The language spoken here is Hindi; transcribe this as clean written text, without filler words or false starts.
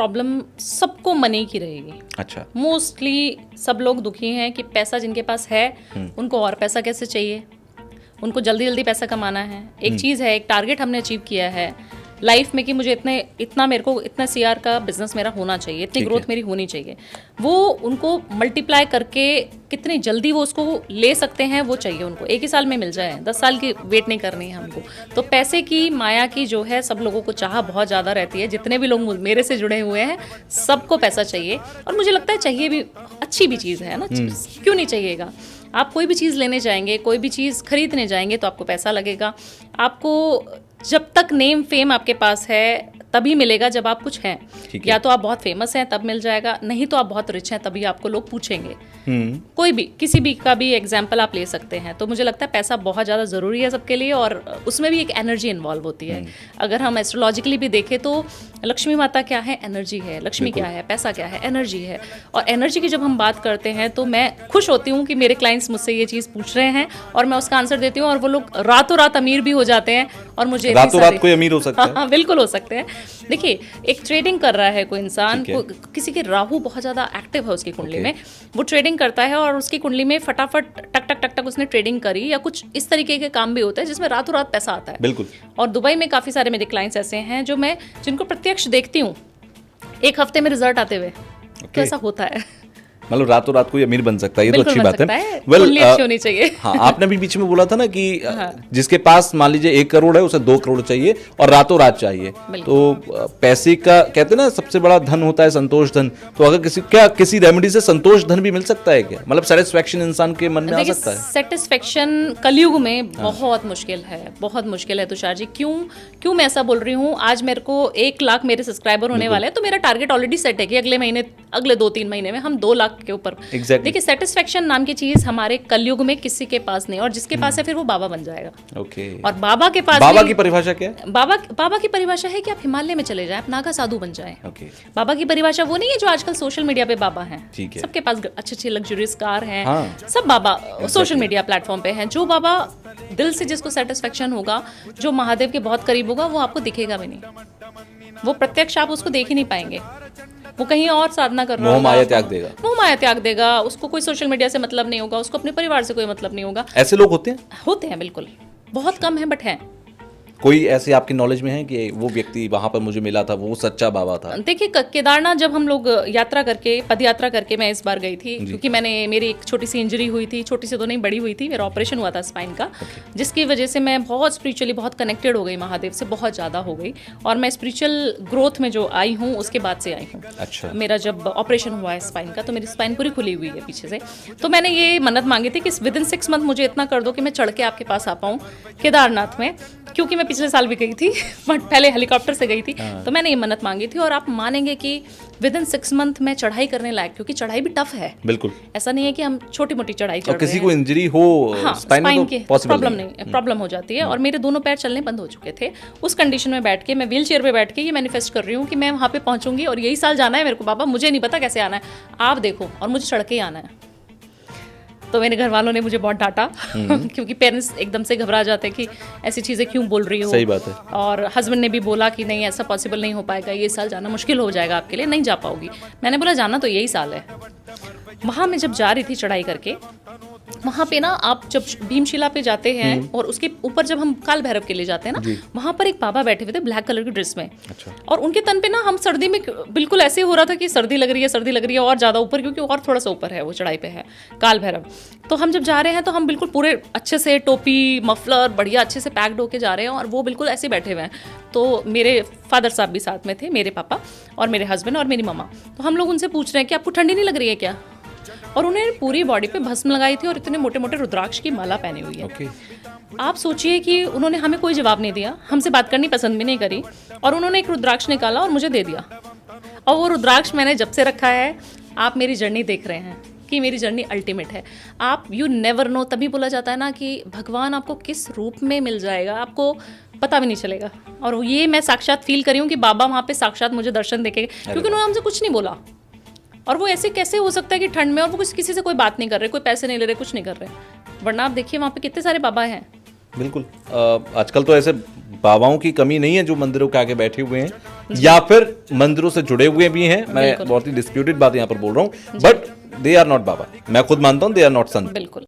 प्रॉब्लम सबको मनी की रहेगी। अच्छा। मोस्टली सब लोग दुखी हैं कि पैसा जिनके पास है उनको और पैसा कैसे चाहिए, उनको जल्दी जल्दी पैसा कमाना है। एक चीज़ है, एक टारगेट हमने अचीव किया है लाइफ में कि मुझे इतना सीआर का बिजनेस मेरा होना चाहिए, इतनी ग्रोथ मेरी होनी चाहिए। वो उनको मल्टीप्लाई करके कितनी जल्दी वो उसको ले सकते हैं वो चाहिए उनको। एक ही साल में मिल जाए, 10 साल की वेट नहीं करनी है हमको। तो पैसे की माया की जो है सब लोगों को चाह बहुत ज़्यादा रहती है। जितने भी लोग मेरे से जुड़े हुए हैं सबको पैसा चाहिए, और मुझे लगता है चाहिए भी, अच्छी भी चीज़ है ना, क्यों नहीं चाहिएगा। आप कोई भी चीज़ लेने जाएंगे, कोई भी चीज़ खरीदने जाएंगे तो आपको पैसा लगेगा। आपको जब तक नेम फेम आपके पास है तभी मिलेगा जब आप कुछ हैं। या तो आप बहुत फेमस हैं तब मिल जाएगा, नहीं तो आप बहुत रिच हैं तभी आपको लोग पूछेंगे। कोई भी किसी भी का भी एग्जाम्पल आप ले सकते हैं। तो मुझे लगता है पैसा बहुत ज़्यादा ज़रूरी है सबके लिए, और उसमें भी एक एनर्जी इन्वॉल्व होती है। अगर हम एस्ट्रोलॉजिकली भी देखें तो लक्ष्मी माता क्या है, एनर्जी है। लक्ष्मी क्या है, पैसा क्या है, एनर्जी है। और एनर्जी की जब हम बात करते हैं तो मैं खुश होती हूँ कि मेरे क्लाइंट्स मुझसे ये चीज़ पूछ रहे हैं और मैं उसका आंसर देती हूँ, और वो लोग रातों रात अमीर भी हो जाते हैं। और मुझे रातों रात कोई अमीर हो सकता है? हाँ, बिल्कुल हो सकते हैं। देखिए, एक ट्रेडिंग कर रहा है कोई इंसान, किसी के राहु बहुत ज़्यादा एक्टिव है उसकी कुंडली में, वो ट्रेडिंग करता है और उसकी कुंडली में फटाफट टक टक टक टक उसने ट्रेडिंग करी, या कुछ इस तरीके के काम भी होते हैं जिसमें रातों रात पैसा आता है। बिल्कुल। और दुबई में काफ़ी सारे मेरे क्लाइंट्स ऐसे हैं जिनको प्रत्यक्ष देखती हूँ 1 हफ्ते में रिजल्ट आते हुए। तो ऐसा होता है, मतलब रातों रात कोई अमीर बन सकता है, ये तो अच्छी बात है। कुंडली अच्छी होनी चाहिए। हाँ, आपने भी बीच में बोला था ना कि जिसके पास मान लीजिए 1 करोड़ है उसे 2 करोड़ चाहिए और रातों रात चाहिए। तो पैसे का कहते हैं ना सबसे बड़ा धन होता है संतोष धन। तो अगर किसी रेमेडी से संतोष धन भी मिल सकता है क्या? मतलब सेटिस्फेक्शन इंसान के मन में आ सकता है? सेटिस्फेक्शन कलयुग में बहुत मुश्किल है, बहुत मुश्किल है तुषार जी। क्यों मैं ऐसा बोल रही हूँ? आज मेरे को 1 लाख मेरे सब्सक्राइबर होने वाले हैं, तो मेरा टारगेट ऑलरेडी सेट है कि अगले 2-3 महीने में हम 2 लाख के ऊपर। देखिए, सेटिस्फेक्शन नाम की चीज हमारे कलयुग में किसी के पास नहीं, और जिसके पास है फिर वो बाबा बन जाएगा। और बाबा के पास, बाबा की परिभाषा क्या है? बाबा की परिभाषा है कि आप हिमालय में चले जाएं, आप नागा साधु बन जाएं। बाबा की परिभाषा वो नहीं है जो आजकल सोशल मीडिया पे बाबा हैं। सबके पास अच्छे लग्जरियस कार हैं। सब बाबा सोशल मीडिया प्लेटफॉर्म पे हैं। जो बाबा दिल से जिसको सेटिस्फेक्शन होगा, जो महादेव के बहुत करीब होगा, वो आपको दिखेगा भी नहीं। वो प्रत्यक्ष आप उसको देख ही नहीं पाएंगे। वो कहीं और साधना कर रहा होगा, मोह माया त्याग देगा। उसको कोई सोशल मीडिया से मतलब नहीं होगा, उसको अपने परिवार से कोई मतलब नहीं होगा। ऐसे लोग होते हैं बिल्कुल, बहुत कम है बट हैं। कोई ऐसे आपकी नॉलेज में है कि वो व्यक्ति वहां पर मुझे मिला था, वो सच्चा बाबा था? देखिए, केदारनाथ जब हम लोग पद यात्रा करके मैं इस बार गई थी, क्योंकि मेरी एक छोटी सी इंजरी हुई थी। छोटी सी तो नहीं, बड़ी हुई थी। मेरा ऑपरेशन हुआ था स्पाइन का, जिसकी वजह से मैं बहुत स्पिरिचुअली बहुत कनेक्टेड हो गई महादेव से, बहुत ज़्यादा हो गई। और मैं स्पिरिचुअल ग्रोथ में जो आई हूँ उसके बाद से आई हूँ। अच्छा। मेरा जब ऑपरेशन हुआ है स्पाइन का, तो मेरी स्पाइन पूरी खुली हुई है पीछे से। तो मैंने ये मन्नत मांगी थी कि विदिन 6 मंथ मुझे इतना कर दो कि मैं चढ़ के आपके पास आ पाऊँ केदारनाथ में, क्योंकि मैं पिछले साल भी गई थी बट पहले हेलीकॉप्टर से गई थी। तो मैंने ये मन्नत मांगी थी, और आप मानेंगे कि विदिन 6 मंथ में चढ़ाई करने लायक, क्योंकि चढ़ाई भी टफ है। बिल्कुल, ऐसा नहीं है कि हम छोटी मोटी चढ़ाई चढ़ रहे हैं। किसी को इंजरी हो स्पाइन की प्रॉब्लम हो जाती है। और मेरे दोनों पैर चलने बंद हो चुके थे। उस कंडीशन में बैठ के मैं व्हील चेयर पे बैठ के ये मैनिफेस्ट कर रही हूँ कि मैं वहाँ पे पहुँचूंगी, और यही साल जाना है मेरे को बाबा, मुझे नहीं पता कैसे आना है, आप देखो, और मुझे चढ़ के ही आना है। तो मेरे घर वालों ने मुझे बहुत डांटा क्योंकि पेरेंट्स एकदम से घबरा जाते हैं कि ऐसी चीज़ें क्यों बोल रही हो। सही बात है। और हस्बैंड ने भी बोला कि नहीं, ऐसा पॉसिबल नहीं हो पाएगा, ये साल जाना मुश्किल हो जाएगा आपके लिए, नहीं जा पाओगी। मैंने बोला जाना तो यही साल है। वहाँ मैं जब जा रही थी चढ़ाई करके, वहाँ पे ना आप जब भीमशिला पे जाते हैं और उसके ऊपर जब हम काल भैरव के लिए जाते हैं ना, वहाँ पर एक बाबा बैठे हुए थे ब्लैक कलर की ड्रेस में। अच्छा। और उनके तन पे ना, हम सर्दी में बिल्कुल ऐसे हो रहा था कि सर्दी लग रही है और ज़्यादा ऊपर, क्योंकि और थोड़ा सा ऊपर है, वो चढ़ाई पे है काल भैरव। तो हम जब जा रहे हैं तो हम बिल्कुल पूरे अच्छे से टोपी मफलर बढ़िया अच्छे से पैक्ड होके जा रहे हैं, और वो बिल्कुल ऐसे बैठे हुए हैं। तो मेरे फादर साहब भी साथ में थे, मेरे पापा और मेरे हस्बैंड और मेरी मम्मा। तो हम लोग उनसे पूछ रहे हैं कि आपको ठंडी नहीं लग रही है क्या? और उन्होंने पूरी बॉडी पे भस्म लगाई थी और इतने मोटे मोटे रुद्राक्ष की माला पहनी हुई है। आप सोचिए कि उन्होंने हमें कोई जवाब नहीं दिया, हमसे बात करनी पसंद भी नहीं करी, और उन्होंने एक रुद्राक्ष निकाला और मुझे दे दिया। और वो रुद्राक्ष मैंने जब से रखा है, आप मेरी जर्नी देख रहे हैं कि मेरी जर्नी अल्टीमेट है। आप यू नेवर नो, तभी बोला जाता है ना कि भगवान आपको किस रूप में मिल जाएगा आपको पता भी नहीं चलेगा। और ये मैं साक्षात फील करी हूँ कि बाबा वहाँ पे साक्षात मुझे दर्शन देखे, क्योंकि उन्होंने हमसे कुछ नहीं बोला। और वो ऐसे कैसे हो सकता है कि ठंड में, और वो किसी से कोई बात नहीं कर रहे, कोई पैसे नहीं ले रहे, कुछ नहीं कर रहे, वरना आप देखिए वहाँ पे कितने सारे बाबा हैं बिल्कुल। आजकल तो ऐसे बाबाओं की कमी नहीं है जो मंदिरों के आगे बैठे हुए हैं या फिर मंदिरों से जुड़े हुए भी हैं। मैं बहुत ही डिस्प्यूटेड बात यहाँ पर बोल रहा हूँ, बट दे आर नॉट बाबा। मैं खुद मानता हूँ दे आर नॉट संत। बिल्कुल।